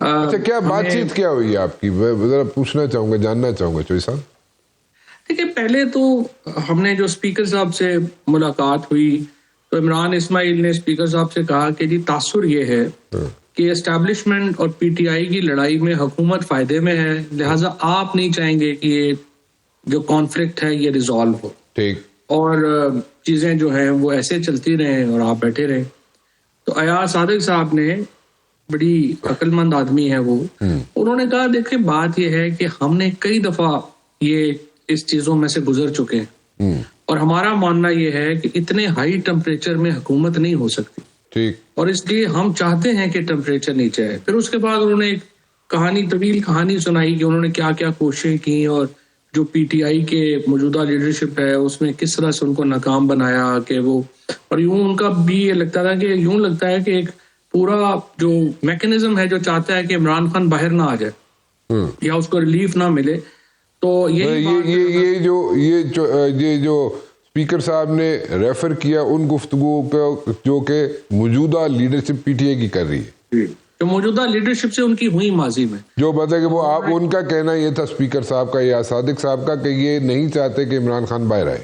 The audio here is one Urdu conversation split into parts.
اچھا کیا بات چیت کیا ہوئی آپ کی؟ ذرا پوچھنا چاہوں گا، جاننا چاہوں گا چوئی صاحب. دیکھیے پہلے تو ہم نے جو اسپیکر صاحب سے ملاقات ہوئی تو عمران اسماعیل نے اسپیکر صاحب سے کہا کہ جی تاثر یہ ہے کہ اسٹیبلشمنٹ اور پی ٹی آئی کی لڑائی میں حکومت فائدے میں ہے، لہٰذا آپ نہیں چاہیں گے کہ یہ جو کانفلکٹ ہے یہ ریزالو ہو، ٹھیک، اور چیزیں جو ہیں وہ ایسے چلتی رہیں اور آپ بیٹھے رہیں. تو ایاز صادق صاحب نے، بڑی عقل مند آدمی ہے وہ، انہوں نے کہا دیکھیں بات یہ ہے کہ ہم نے کئی دفعہ یہ اس چیزوں میں سے گزر چکے ہیں اور ہمارا ماننا یہ ہے کہ اتنے ہائی ٹمپریچر میں حکومت نہیں ہو سکتی، ٹھیک، اور اس لیے ہم چاہتے ہیں کہ ٹمپریچر نیچے آئے. پھر اس کے بعد انہوں نے ایک طویل کہانی سنائی کہ انہوں نے کیا کیا کوششیں کی اور جو پی ٹی آئی کے موجودہ لیڈرشپ ہے اس میں کس طرح سے ان کو ناکام بنایا کہ وہ، اور یوں ان کا بھی یہ لگتا تھا کہ یوں لگتا ہے کہ ایک پورا جو میکنزم ہے جو چاہتا ہے کہ عمران خان باہر نہ آ جائے یا اس کو ریلیف نہ ملے. تو یہ جو اسپیکر صاحب نے ریفر کیا ان گفتگو کو جو کہ موجودہ لیڈرشپ پی ٹی آئی کی کر رہی ہے، جو موجودہ لیڈرشپ سے ان کی ہوئی ماضی میں، جو بات ہے کہ وہ آپ ان کا کہنا یہ تھا اسپیکر صاحب کا یا صادق صاحب کا کہ یہ نہیں چاہتے کہ عمران خان باہر آئے.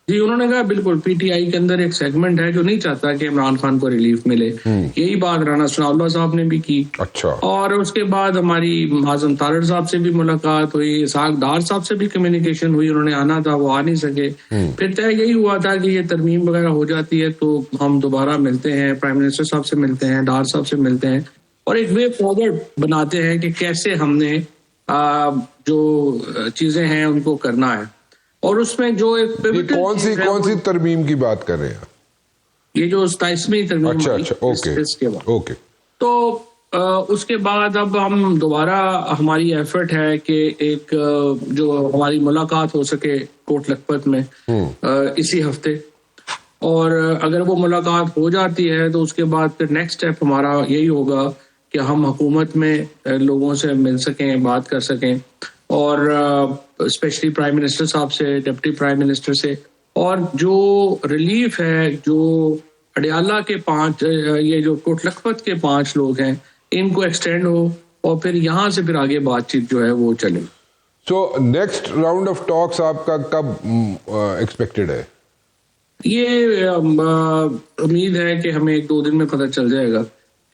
جی انہوں نے کہا بالکل پی ٹی آئی کے اندر ایک سیگمنٹ ہے جو نہیں چاہتا کہ عمران خان کو ریلیف ملے. یہی بات رانا ثناء اللہ صاحب نے بھی کی. اچھا. اور اس کے بعد ہماری معظم طارڑ صاحب سے بھی ملاقات ہوئی، اسحاق ڈار صاحب سے بھی کمیونیکیشن ہوئی، انہوں نے آنا تھا وہ آ نہیں سکے. پھر طے یہی ہوا تھا کہ یہ ترمیم وغیرہ ہو جاتی ہے تو ہم دوبارہ ملتے ہیں، پرائم منسٹر صاحب سے ملتے ہیں، ڈار صاحب سے ملتے ہیں اور ایک وے فارورڈ بناتے ہیں کہ کیسے ہم نے جو چیزیں ہیں ان کو کرنا ہے. اور اس میں جو ایک کون سی ترمیم کی بات کر رہے ہیں؟ یہ جو 27ویں ترمیم. اچھا اوکے. تو اس کے بعد اب ہم دوبارہ ہماری ایفرٹ ہے کہ ایک جو ہماری ملاقات ہو سکے کوٹ لکھپت میں اسی ہفتے، اور اگر وہ ملاقات ہو جاتی ہے تو اس کے بعد پھر نیکسٹ اسٹیپ ہمارا یہی ہوگا کہ ہم حکومت میں لوگوں سے مل سکیں، بات کر سکیں، اور اسپیشلی پرائم منسٹر صاحب سے، ڈپٹی پرائم منسٹر سے، اور جو ریلیف ہے جو اڈیالہ کے 5 یہ جو کوٹ لکھپت کے 5 لوگ ہیں ان کو ایکسٹینڈ ہو اور پھر یہاں سے پھر آگے بات چیت جو ہے وہ چلے. سو نیکسٹ راؤنڈ آف ٹاکس آپ کا کب ایکسپیکٹڈ ہے؟ یہ امید ہے کہ ہمیں 1-2 دن میں پتہ چل جائے گا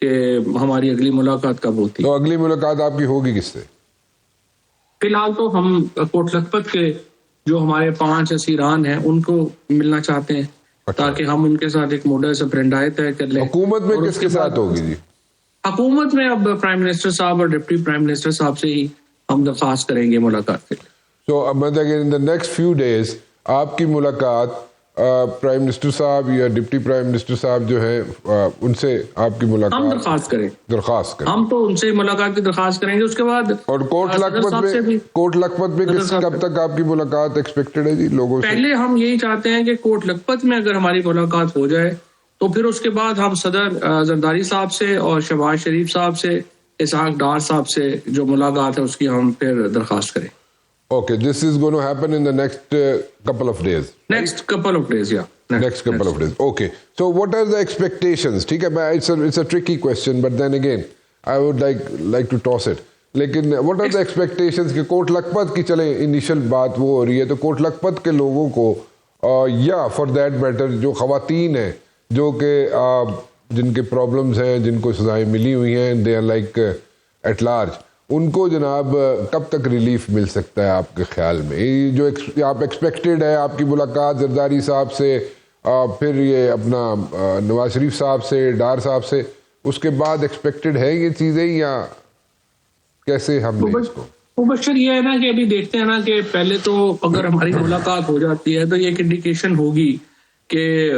کہ ہماری اگلی ملاقات کب ہوتی ہے. تو اگلی ملاقات آپ کی ہوگی کس سے؟ فی الحال تو ہم کوٹ لکھپت کے جو ہمارے 5 اسیران ہیں ان کو ملنا چاہتے ہیں تاکہ ہم ان کے ساتھ ایک موڈس آپرینڈی طے کر لیں. حکومت میں کس کے ساتھ ہوگی جی؟ حکومت میں اب پرائم منسٹر صاحب اور ڈپٹی پرائم منسٹر صاحب سے ہی ہم درخواست کریں گے ملاقات کے لیے. سو اب مطلب ان دا نیکسٹ فیو ڈیز آپ کی ملاقات پرائم منسٹر صاحب یا ڈپٹی پرائم منسٹر صاحب جو ہیں ان سے آپ کی ملاقات ہم درخواست کریں ہم تو ان سے ملاقات کی درخواست کریں گے. اس کے بعد اور کوٹ لکھپت میں کب تک آپ کی ملاقات ایکسپیکٹڈ ہے جی لوگوں سے؟ پہلے ہم یہی چاہتے ہیں کہ کوٹ لکھپت میں اگر ہماری ملاقات ہو جائے تو پھر اس کے بعد ہم صدر زرداری صاحب سے اور شہباز شریف صاحب سے، اسحاق ڈار صاحب سے جو ملاقات ہے اس کی ہم پھر درخواست کریں. Okay, this is going to happen in the next couple of days. Next couple of days, yeah. Next couple of days. Okay. So what are the expectations? ٹھیک ہے، it's a tricky question, but then again, I would like to toss it. لیکن what are the expectations کہ کوٹ لکھپت کی چلیں انیشل بات وہ ہو رہی ہے تو کوٹ لکھپت کے لوگوں کو یا فار دیٹ میٹر جو خواتین ہیں جو کہ جن کے پرابلمز ہیں، جن کو سزائیں ملی ہوئی ہیں، they are like at large، ان کو جناب کب تک ریلیف مل سکتا ہے آپ کے خیال میں؟ جو آپ ایکسپیکٹڈ ہے آپ کی ملاقات زرداری صاحب سے، پھر یہ اپنا نواز شریف صاحب سے، ڈار صاحب سے، اس کے بعد ایکسپیکٹڈ ہے یہ چیزیں یا کیسے ہم نے اس کو؟ مبشر یہ ہے نا کہ ابھی دیکھتے ہیں نا کہ پہلے تو اگر ہماری ملاقات ہو جاتی ہے تو یہ ایک انڈیکیشن ہوگی کہ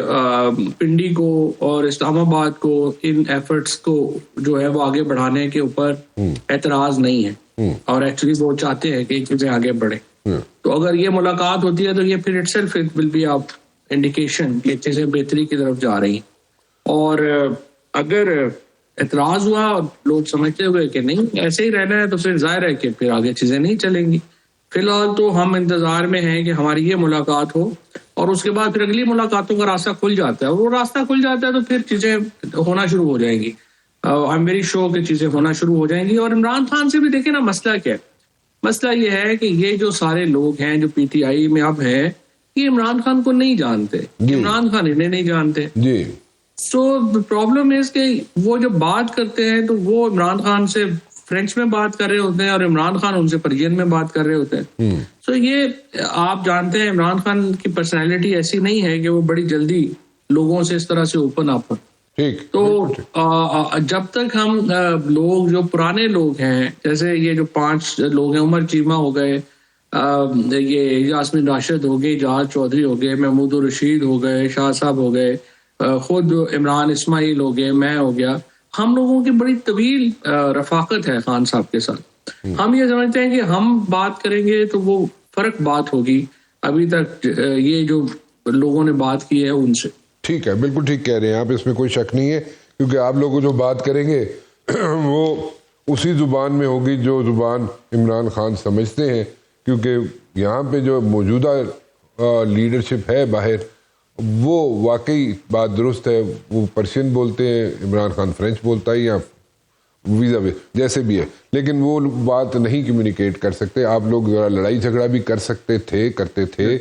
پنڈی کو اور اسلام آباد کو ان ایفرٹس کو جو ہے وہ آگے بڑھانے کے اوپر اعتراض نہیں ہے اور ایکچولی وہ چاہتے ہیں کہ یہ چیزیں آگے بڑھیں. تو اگر یہ ملاقات ہوتی ہے تو یہ پھر itself will be of indication کہ چیزیں بہتری کی طرف جا رہی ہیں. اور اگر اعتراض ہوا اور لوگ سمجھتے ہوئے کہ نہیں ایسے ہی رہنا ہے تو پھر ظاہر ہے کہ پھر آگے چیزیں نہیں چلیں گی. فی الحال تو ہم انتظار میں ہیں کہ ہماری یہ ملاقات ہو اور اس کے بعد پھر اگلی ملاقاتوں کا راستہ کھل جاتا ہے. وہ راستہ کھل جاتا ہے تو پھر چیزیں ہونا شروع ہو جائیں گی. آئی ایم ویری شیور کہ چیزیں ہونا شروع ہو جائیں گی. اور عمران خان سے بھی دیکھیں نا مسئلہ کیا ہے. مسئلہ یہ ہے کہ یہ جو سارے لوگ ہیں جو پی ٹی آئی میں اب ہیں یہ عمران خان کو نہیں جانتے, عمران خان انہیں نہیں جانتے. جی سو پرابلم ہے کہ وہ جب بات کرتے ہیں تو وہ عمران خان سے فرینچ میں بات کر رہے ہوتے ہیں اور عمران خان ان سے پرشین میں بات کر رہے ہوتے ہیں. سو یہ آپ جانتے ہیں عمران خان کی پرسنالٹی ایسی نہیں ہے کہ وہ بڑی جلدی لوگوں سے اس طرح سے اوپن اپ ہو. تو جب تک ہم لوگ جو پرانے لوگ ہیں جیسے یہ جو 5 لوگ ہیں, عمر چیمہ ہو گئے, یہ یاسمین راشد ہو گئے, جہاد چودھری ہو گئے, محمود الرشید ہو گئے, شاہ صاحب ہو گئے, خود عمران اسماعیل ہو گئے, میں ہو گیا, ہم لوگوں کی بڑی طویل رفاقت ہے خان صاحب کے ساتھ. ہم یہ سمجھتے ہیں کہ ہم بات کریں گے تو وہ فرق بات ہوگی ابھی تک یہ جو لوگوں نے بات کی ہے ان سے. ٹھیک ہے, بالکل ٹھیک کہہ رہے ہیں آپ, اس میں کوئی شک نہیں ہے, کیونکہ آپ لوگ جو بات کریں گے وہ اسی زبان میں ہوگی جو زبان عمران خان سمجھتے ہیں, کیونکہ یہاں پہ جو موجودہ لیڈرشپ ہے باہر وہ واقعی بات درست ہے, وہ پرشین بولتے ہیں, عمران خان فرینچ بولتا ہے یا ویزا جیسے بھی ہے, لیکن وہ بات نہیں کمیونیکیٹ کر سکتے. آپ لوگ ذرا لڑائی جھگڑا بھی کر سکتے تھے, کرتے تھے,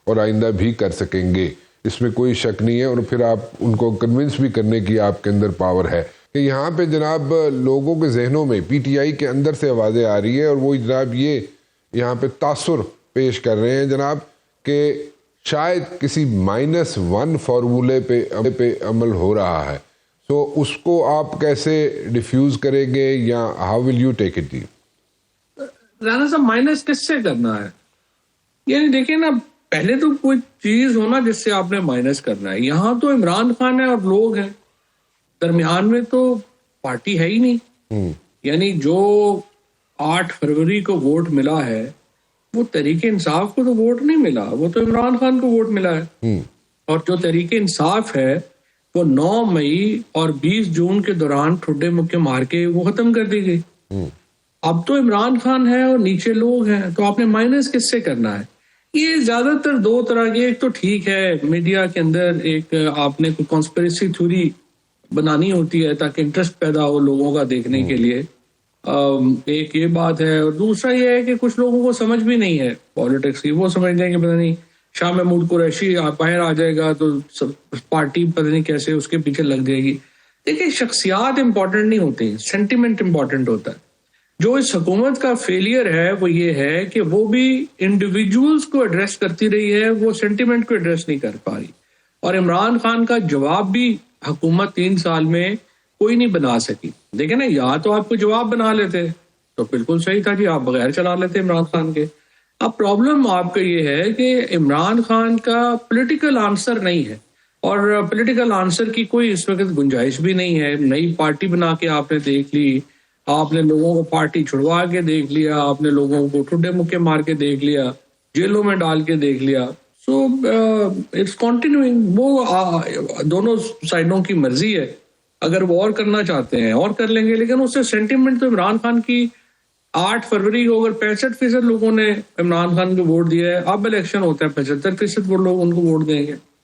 اور آئندہ بھی کر سکیں گے, اس میں کوئی شک نہیں ہے. اور پھر آپ ان کو کنونس بھی کرنے کی آپ کے اندر پاور ہے کہ یہاں پہ جناب لوگوں کے ذہنوں میں پی ٹی آئی کے اندر سے آوازیں آ رہی ہے, اور وہ جناب یہ یہاں پہ تاثر پیش کر رہے ہیں جناب کہ شاید کسی -1 فارمولے پہ عمل ہو رہا ہے. تو اس کو آپ کیسے ڈیفیوز کریں گے, یا how will you take it? Rana صاحب مائنس کس سے کرنا ہے؟ یعنی دیکھیں نا, پہلے تو کوئی چیز ہونا جس سے آپ نے مائنس کرنا ہے. یہاں تو عمران خان ہے اور لوگ ہیں, درمیان میں تو پارٹی ہے ہی نہیں. یعنی جو 8 فروری کو ووٹ ملا ہے وہ تحریک انصاف کو تو ووٹ نہیں ملا, وہ تو عمران خان کو ووٹ ملا ہے. اور جو تحریک انصاف ہے وہ 9 مئی اور 20 جون کے دوران ٹھڈے مکے مار کے وہ ختم کر دی گئی. اب تو عمران خان ہے اور نیچے لوگ ہیں, تو آپ نے مائنس کس سے کرنا ہے؟ یہ زیادہ تر 2 طرح کی, ایک تو ٹھیک ہے میڈیا کے اندر ایک آپ نے کوئی کانسپریسی تھیوری بنانی ہوتی ہے تاکہ انٹرسٹ پیدا ہو لوگوں کا دیکھنے کے لیے, ایک یہ بات ہے. اور دوسرا یہ ہے کہ کچھ لوگوں کو سمجھ بھی نہیں ہے پالیٹکس کی, وہ سمجھتے ہیں کہ پتہ نہیں شاہ محمود قریشی باہر آ جائے گا تو پارٹی پتہ نہیں کیسے اس کے پیچھے لگ جائے گی. دیکھیں شخصیات امپورٹنٹ نہیں ہوتی, سینٹیمنٹ امپورٹنٹ ہوتا ہے. جو اس حکومت کا فیلئر ہے وہ یہ ہے کہ وہ بھی انڈیویجولز کو ایڈریس کرتی رہی ہے, وہ سینٹیمنٹ کو ایڈریس نہیں کر پا رہی. اور عمران خان کا جواب بھی حکومت 3 سال میں کوئی نہیں بنا سکی. دیکھیں نا, یا تو آپ کو جواب بنا لیتے تو بالکل صحیح تھا جی, آپ بغیر چلا لیتے عمران خان کے. اب پرابلم آپ کا یہ ہے کہ عمران خان کا پولیٹیکل آنسر نہیں ہے, اور پولیٹیکل آنسر کی کوئی اس وقت گنجائش بھی نہیں ہے. نئی پارٹی بنا کے آپ نے دیکھ لی, آپ نے لوگوں کو پارٹی چھڑوا کے دیکھ لیا, آپ نے لوگوں کو ٹھڈے مکے مار کے دیکھ لیا, جیلوں میں ڈال کے دیکھ لیا. So it's continuing. وہ دونوں سائڈوں کی مرضی ہے, اگر وہ اور کرنا چاہتے ہیں اور کر لیں گے, لیکن اس سے سینٹیمنٹ تو عمران خان کی 8 فروری کو اگر 65% لوگوں نے عمران خان کو ووٹ دیا ہے, اب الیکشن ہوتا ہے 75% وہ لوگ ان کو ووٹ دیں گے.